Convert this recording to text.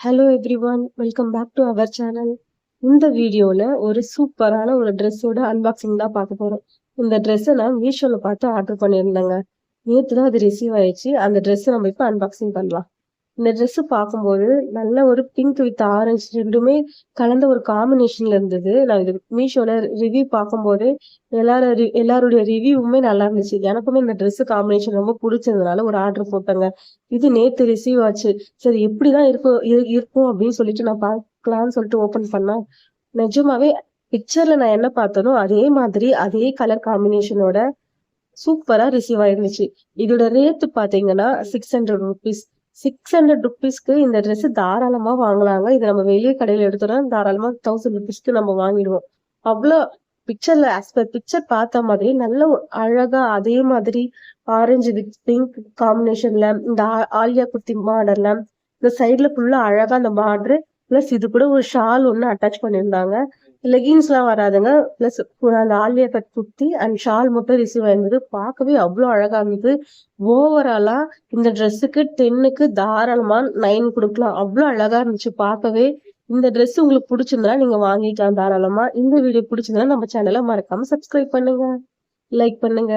Hello everyone, welcome back to our channel. இந்த வீடியோல ஒரு சூப்பரான ஒரு ட்ரெஸ்ஸோட அன்பாக்சிங் தான் பார்க்க போறோம். இந்த ட்ரெஸ்ஸை நான் மீஷோல பார்த்து ஆர்டர் பண்ணியிருந்தேங்க. நேற்று தான் அது ரிசீவ் ஆயிடுச்சு. அந்த ட்ரெஸ்ஸை நம்ம இப்போ அன்பாக்சிங் பண்ணலாம். இந்த ட்ரெஸ் பார்க்கும்போது நல்ல ஒரு பிங்க் வித் ஆரஞ்சு ரெண்டுமே கலந்த ஒரு காம்பினேஷன்ல இருந்தது. நான் இது மீஷோல ரிவ்யூ பார்க்கும்போது எல்லாருடைய ரிவ்யூவுமே நல்லா இருந்துச்சு. எனக்குமே இந்த ட்ரெஸ் காம்பினேஷன் ரொம்ப பிடிச்சதுனால ஒரு ஆர்டர் போட்டேங்க. இது நேத்து ரிசீவ் ஆச்சு. சரி எப்படிதான் இருக்கும் இருக்கும் அப்படின்னு சொல்லிட்டு நான் பார்க்கலாம்னு சொல்லிட்டு ஓபன் பண்ணா, நிஜமாவே பிக்சர்ல நான் என்ன பார்த்தனோ அதே மாதிரி அதே கலர் காம்பினேஷனோட சூப்பரா ரிசீவ் ஆயிருந்துச்சு. இதோட ரேட் பாத்தீங்கன்னா 600 ருபீஸ். 600 ருபீஸ்க்கு இந்த ட்ரெஸ் தாராளமா வாங்கலாங்க. இது நம்ம வெளிய கடையில எடுத்தோம்னா தாராளமா 1000 ருபீஸ்க்கு நம்ம வாங்கிடுவோம். அவ்வளோ பிக்சர்ல பிக்சர் பார்த்த மாதிரி நல்ல அழகா அதே மாதிரி ஆரஞ்சு வித் பிங்க் காம்பினேஷன்ல இந்த ஆலியா குர்த்தி மாடல்ல இந்த சைடுல ஃபுல்லா அழகா அந்த பார்டர் பிளஸ் இது கூட ஒரு ஷால் ஒண்ணு அட்டாச் பண்ணியிருந்தாங்க. லெகின்ஸ் எல்லாம் வராதுங்க. பிளஸ் அந்த Alia cut kurti and shawl மட்டும் ரிசீவ் ஆயிருந்தது. பார்க்கவே அவ்வளவு அழகா இருந்தது. ஓவராலா இந்த ட்ரெஸ்ஸுக்கு 10க்கு தாராளமா 9 கொடுக்கலாம். அவ்வளவு அழகா இருந்துச்சு பார்க்கவே. இந்த ட்ரெஸ் உங்களுக்கு பிடிச்சிருந்தா நீங்க வாங்கிக்கலாம் தாராளமா. இந்த வீடியோ பிடிச்சிருந்தா நம்ம சேனலை மறக்காம சப்ஸ்கிரைப் பண்ணுங்க, லைக் பண்ணுங்க.